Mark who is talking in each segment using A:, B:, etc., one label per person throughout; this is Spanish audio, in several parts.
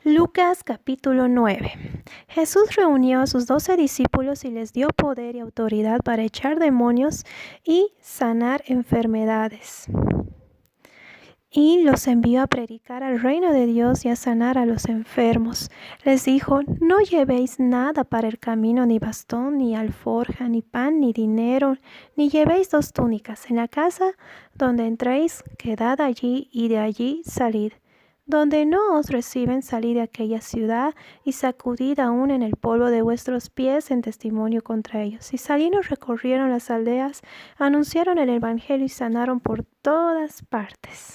A: Lucas capítulo 9. Jesús reunió a sus 12 discípulos y les dio poder y autoridad para echar demonios y sanar enfermedades. Y los envió a predicar el reino de Dios y a sanar a los enfermos. Les dijo: no llevéis nada para el camino, ni bastón, ni alforja, ni pan, ni dinero, ni llevéis 2 túnicas. En la casa donde entréis, quedad allí, y de allí salid. Donde no os reciben, salid de aquella ciudad y sacudid aún en el polvo de vuestros pies en testimonio contra ellos. Y saliendo recorrieron las aldeas, anunciaron el evangelio y sanaron por todas partes.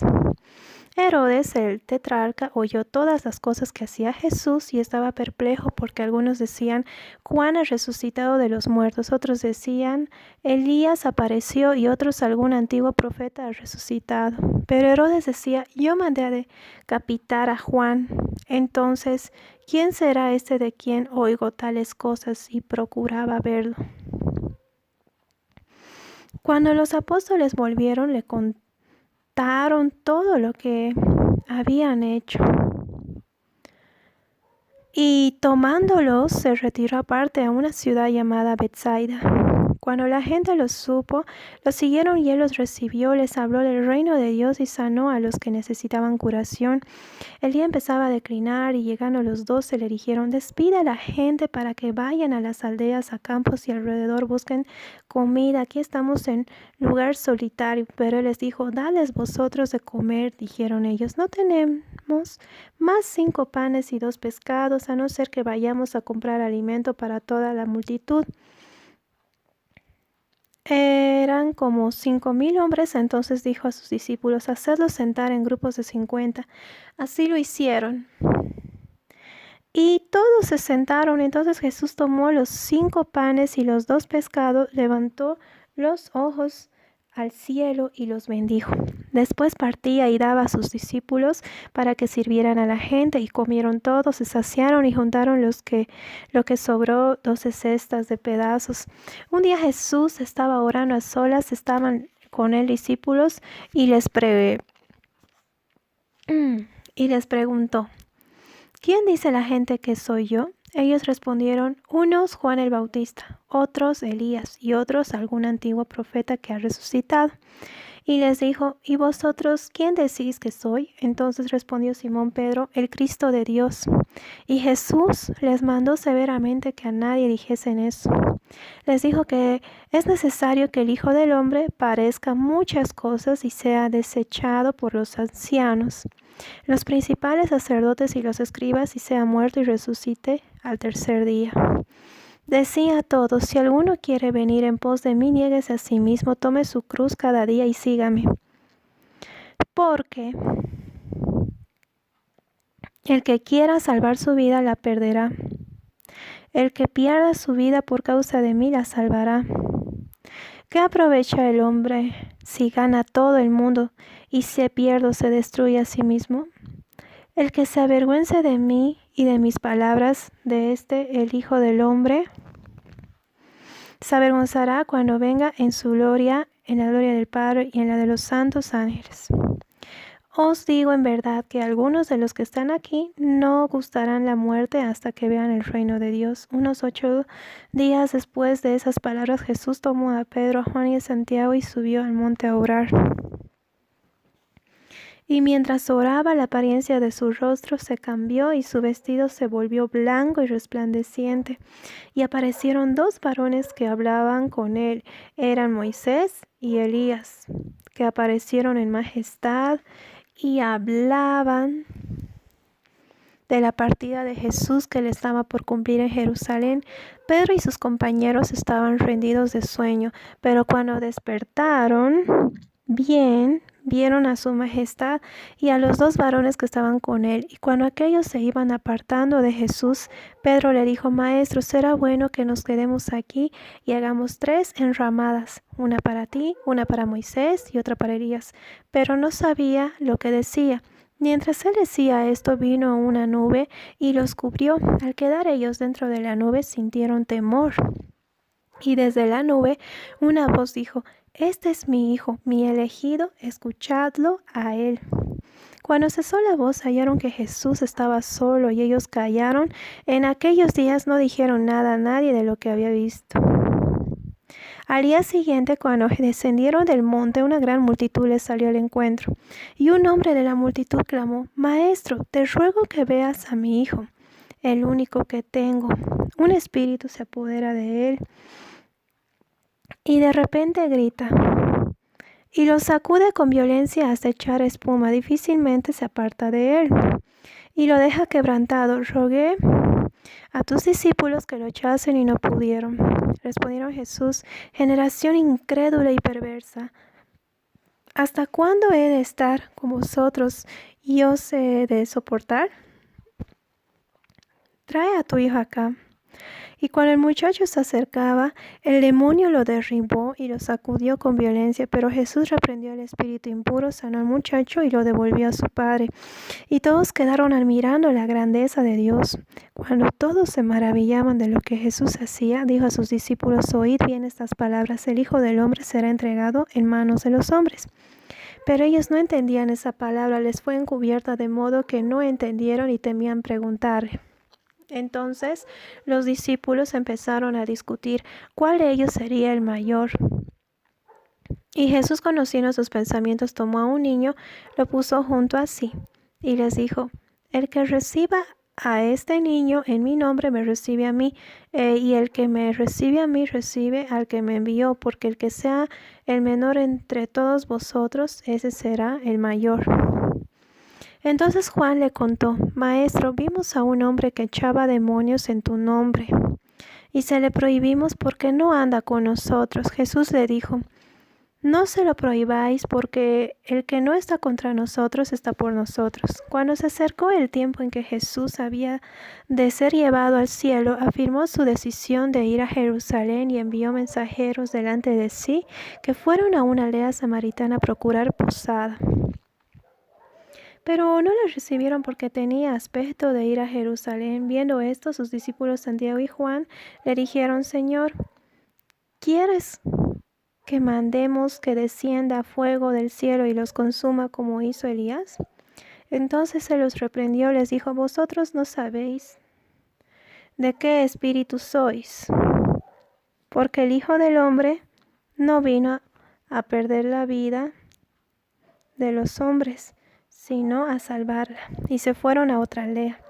A: Herodes, el tetrarca, oyó todas las cosas que hacía Jesús y estaba perplejo, porque algunos decían: Juan ha resucitado de los muertos, otros decían: Elías apareció, y otros: algún antiguo profeta ha resucitado. Pero Herodes decía: yo mandé a decapitar a Juan. Entonces, ¿quién será este de quien oigo tales cosas? Y procuraba verlo. Cuando los apóstoles volvieron, le contaron todo lo que habían hecho. Y tomándolos, se retiró aparte a una ciudad llamada Betsaida. Cuando la gente lo supo, los siguieron y él los recibió, les habló del reino de Dios y sanó a los que necesitaban curación. El día empezaba a declinar y llegando los 12 le dijeron: despide a la gente para que vayan a las aldeas, a campos y alrededor, busquen comida. Aquí estamos en lugar solitario. Pero él les dijo: dadles vosotros de comer. Dijeron ellos: no tenemos más 5 panes y 2 pescados, a no ser que vayamos a comprar alimento para toda la multitud. Eran como 5,000 hombres. Entonces dijo a sus discípulos: hacedlos sentar en grupos de 50. Así lo hicieron. Y todos se sentaron. Entonces Jesús tomó los 5 panes y los 2 pescados, levantó los ojos al cielo y los bendijo. Después partía y daba a sus discípulos para que sirvieran a la gente, y comieron todos, se saciaron y juntaron lo que sobró 12 cestas de pedazos. Un día Jesús estaba orando a solas, estaban con él discípulos, y les preguntó: ¿quién dice la gente que soy yo? Ellos respondieron: unos Juan el Bautista, otros Elías, y otros algún antiguo profeta que ha resucitado. Y les dijo: ¿y vosotros quién decís que soy? Entonces respondió Simón Pedro: el Cristo de Dios. Y Jesús les mandó severamente que a nadie dijesen eso. Les dijo que es necesario que el Hijo del Hombre padezca muchas cosas y sea desechado por los ancianos, los principales sacerdotes y los escribas, y sea muerto y resucite al tercer día. Decía a todos: si alguno quiere venir en pos de mí, niéguese a sí mismo, tome su cruz cada día y sígame. Porque el que quiera salvar su vida la perderá. El que pierda su vida por causa de mí la salvará. ¿Qué aprovecha el hombre si gana todo el mundo y se pierde o se destruye a sí mismo? El que se avergüence de mí y de mis palabras, de el Hijo del Hombre, se avergonzará cuando venga en su gloria, en la gloria del Padre y en la de los santos ángeles. Os digo en verdad que algunos de los que están aquí no gustarán la muerte hasta que vean el reino de Dios. Unos 8 días después de esas palabras, Jesús tomó a Pedro, a Juan y a Santiago y subió al monte a orar. Y mientras oraba, la apariencia de su rostro se cambió y su vestido se volvió blanco y resplandeciente. Y aparecieron 2 varones que hablaban con él. Eran Moisés y Elías, que aparecieron en majestad y hablaban de la partida de Jesús que le estaba por cumplir en Jerusalén. Pedro y sus compañeros estaban rendidos de sueño, pero cuando despertaron, vieron a su majestad y a los 2 varones que estaban con él. Y cuando aquellos se iban apartando de Jesús, Pedro le dijo: Maestro, será bueno que nos quedemos aquí y hagamos 3 enramadas, una para ti, una para Moisés y otra para Elías. Pero no sabía lo que decía. Mientras él decía esto, vino una nube y los cubrió. Al quedar ellos dentro de la nube, sintieron temor. Y desde la nube una voz dijo: este es mi hijo, mi elegido, escuchadlo a él. Cuando cesó la voz, hallaron que Jesús estaba solo y ellos callaron. En aquellos días no dijeron nada a nadie de lo que había visto. Al día siguiente, cuando descendieron del monte, una gran multitud les salió al encuentro. Y un hombre de la multitud clamó: Maestro, te ruego que veas a mi hijo, el único que tengo. Un espíritu se apodera de él y de repente grita y lo sacude con violencia hasta echar espuma. Difícilmente se aparta de él y lo deja quebrantado. Rogué a tus discípulos que lo echasen y no pudieron. Respondieron Jesús: generación incrédula y perversa, ¿hasta cuándo he de estar con vosotros y os he de soportar? Trae a tu hijo acá. Y cuando el muchacho se acercaba, el demonio lo derribó y lo sacudió con violencia, pero Jesús reprendió al espíritu impuro, sanó al muchacho y lo devolvió a su padre. Y todos quedaron admirando la grandeza de Dios. Cuando todos se maravillaban de lo que Jesús hacía, dijo a sus discípulos: oíd bien estas palabras, el Hijo del Hombre será entregado en manos de los hombres. Pero ellos no entendían esa palabra, les fue encubierta de modo que no entendieron y temían preguntarle. Entonces los discípulos empezaron a discutir cuál de ellos sería el mayor. Y Jesús, conociendo sus pensamientos, tomó a un niño, lo puso junto a sí y les dijo: el que reciba a este niño en mi nombre me recibe a mí, y el que me recibe a mí recibe al que me envió, porque el que sea el menor entre todos vosotros, ese será el mayor. Entonces Juan le contó: Maestro, vimos a un hombre que echaba demonios en tu nombre, y se le prohibimos porque no anda con nosotros. Jesús le dijo: no se lo prohibáis, porque el que no está contra nosotros está por nosotros. Cuando se acercó el tiempo en que Jesús había de ser llevado al cielo, afirmó su decisión de ir a Jerusalén y envió mensajeros delante de sí, que fueron a una aldea samaritana a procurar posada. Pero no le recibieron porque tenía aspecto de ir a Jerusalén. Viendo esto, sus discípulos Santiago y Juan le dijeron: Señor, ¿quieres que mandemos que descienda fuego del cielo y los consuma como hizo Elías? Entonces se los reprendió, les dijo: vosotros no sabéis de qué espíritu sois, porque el Hijo del Hombre no vino a perder la vida de los hombres, sino a salvarla. Y se fueron a otra aldea.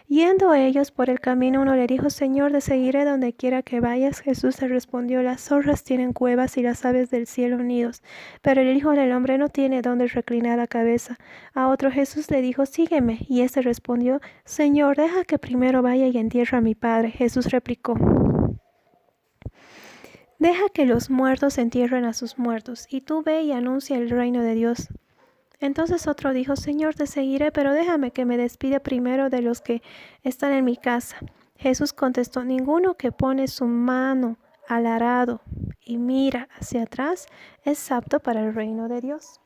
A: Yendo ellos por el camino, uno le dijo: Señor, te seguiré donde quiera que vayas. Jesús le respondió: las zorras tienen cuevas y las aves del cielo nidos, pero el Hijo del Hombre no tiene donde reclinar la cabeza. A otro Jesús le dijo: sígueme. Y éste respondió: Señor, deja que primero vaya y entierre a mi padre. Jesús replicó: deja que los muertos entierren a sus muertos, y tú ve y anuncia el reino de Dios. Entonces otro dijo: Señor, te seguiré, pero déjame que me despida primero de los que están en mi casa. Jesús contestó: ninguno que pone su mano al arado y mira hacia atrás es apto para el reino de Dios.